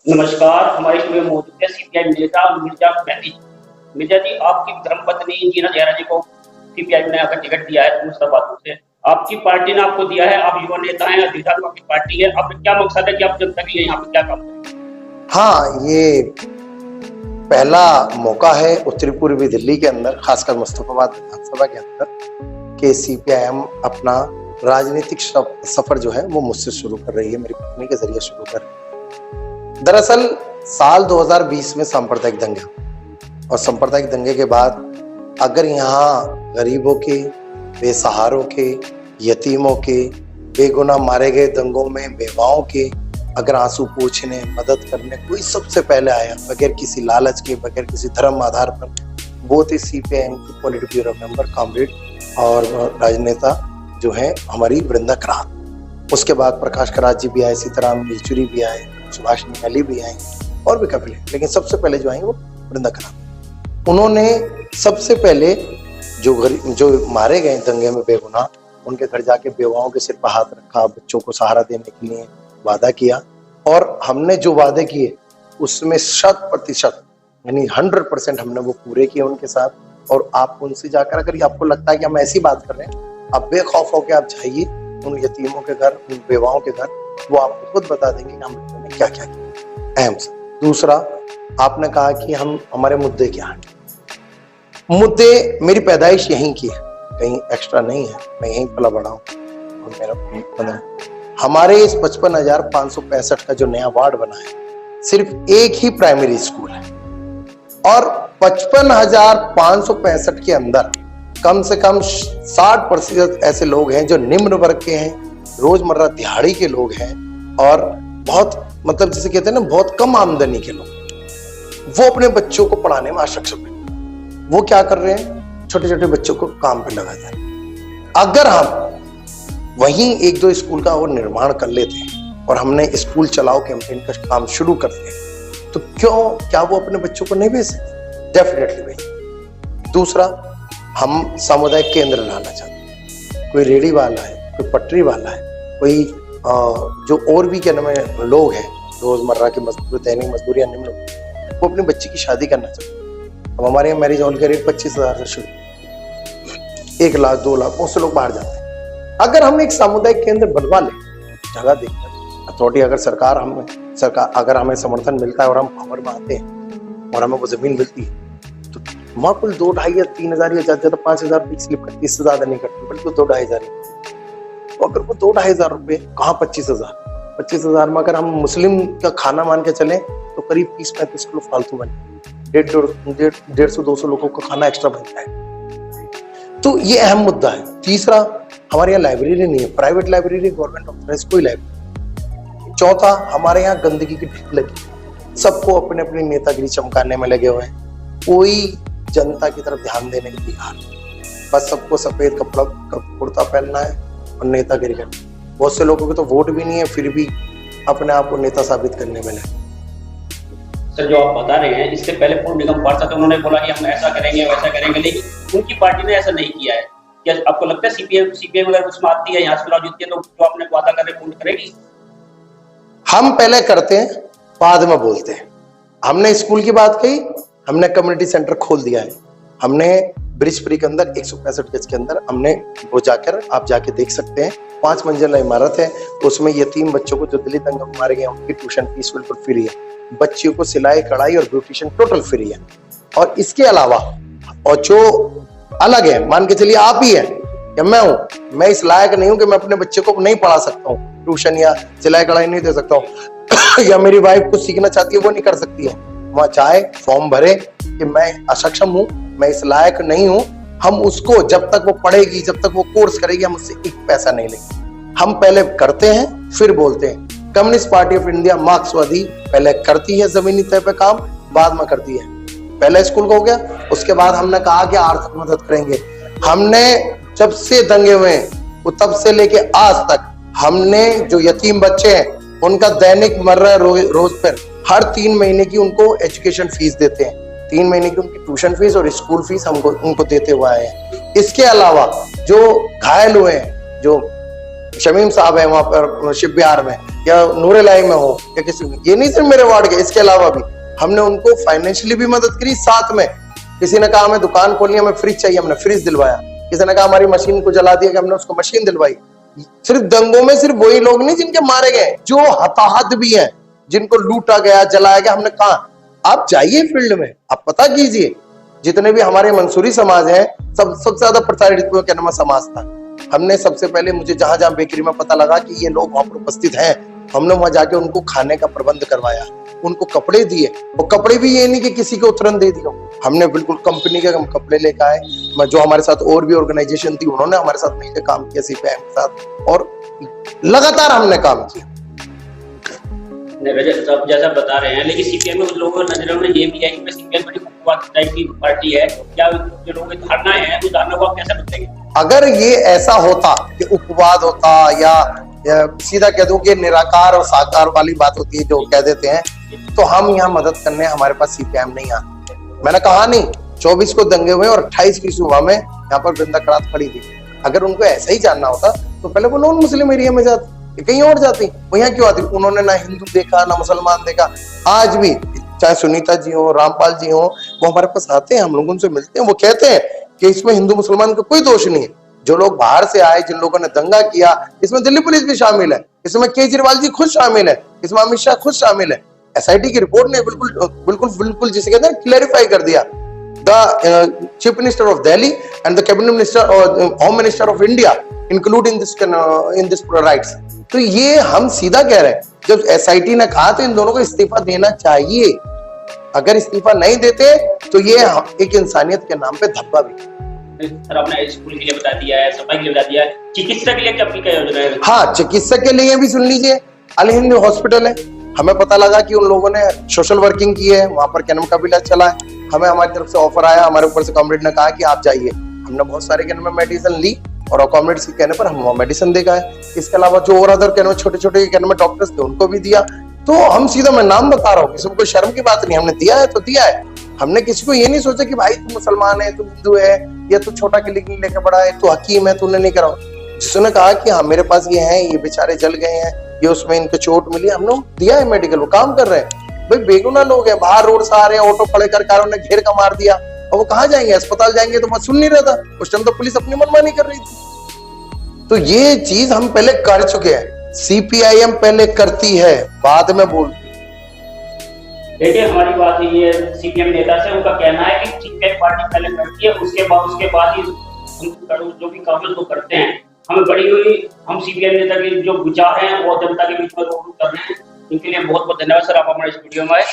नमस्कार। हमारे स्टूडियो में मौजूद है सीपीआई नेता मिर्जा मेहदी। मिर्जा जी, आपकी धर्मपत्नी जीना जयरा जी को सीपीआई ने आकर टिकट दिया है मुर्शिदाबाद से। आपकी पार्टी ने आपको दिया है, आप युवा नेता हैं, अधिकार आपकी पार्टी है। आपका क्या मकसद है कि आप जनता के लिए यहाँ पे क्या काम करें? हाँ, ये पहला मौका है उत्तरी पूर्वी दिल्ली के अंदर, खासकर मुस्तफाबाद विधानसभा के अंदर, कि सीपीआईएम अपना राजनीतिक सफर जो है वो मुझसे शुरू कर रही है, मेरी पत्नी के जरिए शुरू कर रही है। दरअसल साल 2020 में सांप्रदायिक दंगे और सांप्रदायिक दंगे के बाद अगर यहाँ गरीबों के, बेसहारों के, यतीमों के, बेगुनाह मारे गए दंगों में बेवाओं के अगर आंसू पोंछने, मदद करने कोई सबसे पहले आया, बगैर किसी लालच के, बगैर किसी धर्म आधार पर, वो थे सीपीआईएम के पॉलिट ब्यूरो मेंबर कॉमरेड और राजनेता जो है हमारी वृंदा करात। उसके बाद प्रकाश करात जी भी आए, सीताराम येचुरी भी आए, सुभाष निकाली भी आए और भी काफी, लेकिन सबसे पहले जो आई वो वृंदा करात। उन्होंने सबसे पहले जो मारे गए दंगे में बेगुनाह, उनके घर जाके बेवाओं के सिर पर हाथ रखा, बच्चों को सहारा देने के लिए वादा किया और हमने जो वादे किए उसमें 100% यानी 100% हमने वो पूरे किए उनके साथ। और आप उनसे जाकर अगर आपको लगता है कि हम ऐसी बात कर रहे हैं, आप बेखौफ होकर आप जाइए उन यतीमों के घर, उन बेवाओं के घर, वो आपको खुद बता देंगे कि हमने क्या क्या किया। अहम से दूसरा, आपने कहा कि हमारे मुद्दे क्या हैं। मुद्दे, मेरी पैदाइश यहीं की है, कहीं एक्स्ट्रा नहीं है, मैं यहीं पला बड़ा हूँ और मेरा हमारे इस 55,565 का जो नया वार्ड बना है, सिर्फ एक ही प्राइमरी स्कूल है और 55,565 के अंदर कम से कम 60% ऐसे लोग हैं जो निम्न वर्ग के हैं, रोजमर्रा दिहाड़ी के लोग हैं और बहुत मतलब जिसे कहते हैं ना, बहुत कम आमदनी के लोग। वो अपने बच्चों को पढ़ाने में असक्षम है। वो क्या कर रहे हैं, छोटे छोटे बच्चों को काम पे लगा जा रहे हैं। अगर हम वहीं एक दो स्कूल का और निर्माण कर लेते हैं और हमने स्कूल चलाओ कैंपेन का काम शुरू कर दिया, तो क्या वो अपने बच्चों को नहीं भेज सकते? डेफिनेटली भेज। दूसरा, हम सामुदायिक केंद्र लाना चाहते हैं। कोई रेडी वाला है, कोई पटरी वाला है, कोई जो और भी क्या नाम है लोग हैं, रोजमर्रा के मजदूर, दैनिक मजदूर या निम्न, वो अपनी बच्ची की शादी करना चाहते हैं। अब हमारे यहाँ मैरिज हॉल का रेट 25,000 से शुरू, 1 लाख 2 लाख बहुत से लोग बाहर जाते हैं। अगर हम एक सामुदायिक केंद्र बनवा लें, जगह देखकर अथॉरिटी, अगर हमें समर्थन मिलता है और हम पावर में आते हैं और हमें वो जमीन मिलती है, तो वहां कुल 2, 2.5 या 3,000 या ज्यादा 5,000 रुपये स्लिप करती, इससे ज्यादा नहीं करती, बल्कि 2, 2.5 हजार। अगर वो 2, 2.5 हजार रुपये, कहाँ 25,000 में अगर हम मुस्लिम का खाना मान के चले तो करीब 30-35 किलो फालतू बने, 150-200 लोगों का खाना एक्स्ट्रा बनता है। तो ये अहम मुद्दा है। तीसरा, हमारे यहाँ लाइब्रेरी नहीं है, प्राइवेट लाइब्रेरी, गवर्नमेंट ऑथराइज कोई लाइब्रेरी। चौथा, हमारे यहाँ गंदगी की ढेर लगी, सबको अपने अपनी नेतागिरी चमकाने में लगे हुए हैं, कोई जनता की तरफ ध्यान देने की तैयार नहीं। बस सबको सफेद कपड़ा कुर्ता पहनना है और नेतागिरी करना है। बहुत से लोगों के तो वोट भी नहीं है, फिर भी अपने आप को नेता साबित करने में लगे। सर, जो आप बता रहे हैं, इससे पहले पूर्व निगम पार्षद उन्होंने बोला कि हम ऐसा करेंगे वैसा करेंगे, लेकिन उनकी पार्टी ने ऐसा नहीं किया है। क्या आपको लगता है सीपीएम अगर उसमें आती है, यहाँ से चुनाव जीतती है, तो जो आपने वादा कर रहे पूर्ण करेगी? हम पहले करते हैं, बाद में बोलते हैं। हमने स्कूल की बात कही, हमने कम्युनिटी सेंटर खोल दिया है, हमने ब्रिजपुरी के अंदर 165 गज के अंदर हमने वो जाकर आप जाके देख सकते हैं, 5 मंजिला इमारत है। उसमें यतीम बच्चों को जो दिल्ली दंगे में मारे गए उनकी ट्यूशन फीस बिल्कुल फ्री है, बच्चियों को सिलाई कढ़ाई और ब्यूटिशियन टोटल फ्री है। और इसके अलावा और जो अलग है, मान के चलिए आप ही है या मैं हूँ, मैं इस लायक नहीं हूँ कि मैं अपने बच्चे को नहीं पढ़ा सकता हूँ, ट्यूशन या सिलाई कढ़ाई नहीं दे सकता हूँ या मेरी वाइफ कुछ सीखना चाहती है वो नहीं कर सकती है, वहां चाहे फॉर्म भरे कि मैं अक्षम हूँ, मैं इस लायक नहीं हूँ, हम उसको जब तक वो पढ़ेगी, जब तक वो कोर्स करेगी, हम उससे 1 पैसा नहीं लेंगे। हम पहले करते हैं फिर बोलते हैं। कम्युनिस्ट पार्टी ऑफ इंडिया, मार्क्सवादी, पहले करती है जमीनी तय पे काम, बाद में करती है। पहले स्कूल का हो गया, उसके बाद हमने कहा कि आर्थिक मदद करेंगे। हमने जब से दंगे हुए वो तब से लेके आज तक हमने जो यतीम बच्चे हैं उनका दैनिक मर्रा रोज पर हर 3 महीने की उनको एजुकेशन फीस देते हैं, 3 महीने की उनकी ट्यूशन फीस और स्कूल फीस हमको उनको देते हुए आए हैं। इसके अलावा जो घायल हुए हैं, जो शमीम साहब है वहां पर शिप बिहार में, या नूरेलाई में हो, या किसी, ये नहीं सिर्फ मेरे वार्ड के, इसके अलावा भी हमने उनको फाइनेंशियली भी मदद करी। साथ में किसी ने कहा हमें दुकान खोलनी है, हमें फ्रिज चाहिए, हमने फ्रिज दिलवाया। किसी ने कहा हमारी मशीन को जला दिया, कि हमने उसको मशीन दिलवाई। सिर्फ दंगों में सिर्फ वही लोग नहीं जिनके मारे गए, जो हताहत भी हैं, जिनको लूटा गया, जलाया गया, हमने कहा आप जाइए फील्ड में, आप पता कीजिए। जितने भी हमारे मंसूरी समाज है, सबसे ज्यादा प्रताड़ित समाज था। हमने सबसे पहले, मुझे जहां जहां बेकरी में पता लगा कि ये लोग वहां पर उपस्थित हैं, हमने वहां जाके उनको खाने का प्रबंध करवाया, उनको कपड़े दिए। और कपड़े भी ये नहीं कि किसी को तुरंत दे दिया, हमने बिल्कुल कंपनी के हम कपड़े लेकर आए। जो हमारे साथ और भी ऑर्गेनाइजेशन थी, उन्होंने हमारे साथ मिलकर काम किया सीपीआईएम के साथ, और लगातार हमने काम किया। आप जैसा बता रहे हैं, लेकिन सीपीएम में लोगों की नजरों में ये भी है कि सीपीएम बड़ी उपवाद टाइप की पार्टी है। क्या जो लोगों की धारणाएं हैं, उस धारणा को आप कैसे बदलेंगे? अगर ये ऐसा होता कि उपवाद होता, या सीधा कह दूं कि निराकार और साकार वाली बात होती है जो कह देते हैं, तो हम यहाँ मदद करने हमारे पास सीपीएम नहीं आते। मैंने कहा नहीं, 24 को दंगे हुए और 28 की सुबह में यहाँ पर वृंदा खड़ात खड़ी थी। अगर उनको ऐसा ही जानना होता तो पहले वो नॉन मुस्लिम एरिया में जाती, कहीं और जाती, वो यहाँ क्यों आती? उन्होंने ना हिंदू देखा ना मुसलमान देखा। आज भी चाहे सुनीता जी हो, रामपाल जी हो, वो हमारे पास आते हैं, हम लोग उनसे मिलते हैं, वो कहते हैं कि इसमें हिंदू मुसलमान का कोई दोष नहीं है। जो लोग बाहर से आए, जिन लोगों ने दंगा किया, इसमें दिल्ली पुलिस भी शामिल है, इसमें केजरीवाल जी खुद शामिल है, इसमें अमित शाह खुद शामिल है। एसआईटी की रिपोर्ट ने बिल्कुल बिल्कुल बिल्कुल जिसे कहते हैं क्लैरिफाई कर दिया। The chief minister of Delhi and the cabinet minister और home minister of India include in this rights. तो ये हम सीधा कह रहे हैं, जब एसआईटी ने कहा तो इन दोनों को इस्तीफा देना चाहिए। अगर इस्तीफा नहीं देते तो ये एक इंसानियत के नाम पे धब्बा भी। सर, आपने स्कूल के लिए बता दिया है, सफाई के लिए बता दिया है, चिकित्सा के लिए क्या आपकी क्या योजना है? हाँ, चिकित्सा के लिए भी सुन लीजिए, अल हिंद हॉस्पिटल है। हमें पता लगा कि उन लोगों ने सोशल वर्किंग की है, वहां पर कैनम का भी इलाज चला है। हमें हमारी तरफ से ऑफर आया, हमारे ऊपर से कॉमरेड ने कहा कि आप जाइए। हमने बहुत सारे कैनम में मेडिसिन ली और कॉमरेड्स के कहने पर हम वहाँ मेडिसिन दे गए। इसके अलावा जो और अदर कैनम छोटे छोटे कैनम में डॉक्टर्स थे, उनको भी दिया। तो हम सीधा, मैं नाम बता रहा हूँ, किसी को कोई शर्म की बात नहीं, हमने दिया है तो दिया है। हमने किसी को ये नहीं सोचा कि भाई तू मुसलमान है, तू हिंदू है, या तू छोटा क्लिनिक लेके बड़ा है, तू हकीम है, तूने नहीं करा। जिसने कहा कि हाँ मेरे पास ये है, ये बेचारे जल गए हैं, ये उसमें इनको चोट मिली, हमने दिया है मेडिकल, वो काम कर रहे हैं। भाई बेगुनाह लोग हैं, बाहर रोड से आ रहे हैं, ऑटो खड़े कर कारों ने घेर का मार दिया, और वो कहाँ जाएंगे? अस्पताल जाएंगे तो मैं सुन नहीं रहा था उस टाइम, तो पुलिस अपनी मनमानी कर रही थी। तो ये चीज हम पहले कर चुके हैं, सीपीआईएम पहले करती है, बाद में बोलती। देखिए, हमारी बात ये है सीपीएम नेता से, उनका कहना है कि सीपीएम पार्टी पहले करती है, उसके बाद ही हम जो भी काम वो करते हैं। हमें बड़ी हुई, हम सीपीएम नेता के जो विचार हैं वो जनता के बीच में रोक कर रहे हैं। इनके लिए बहुत बहुत धन्यवाद सर, आप हमारे इस वीडियो में आए।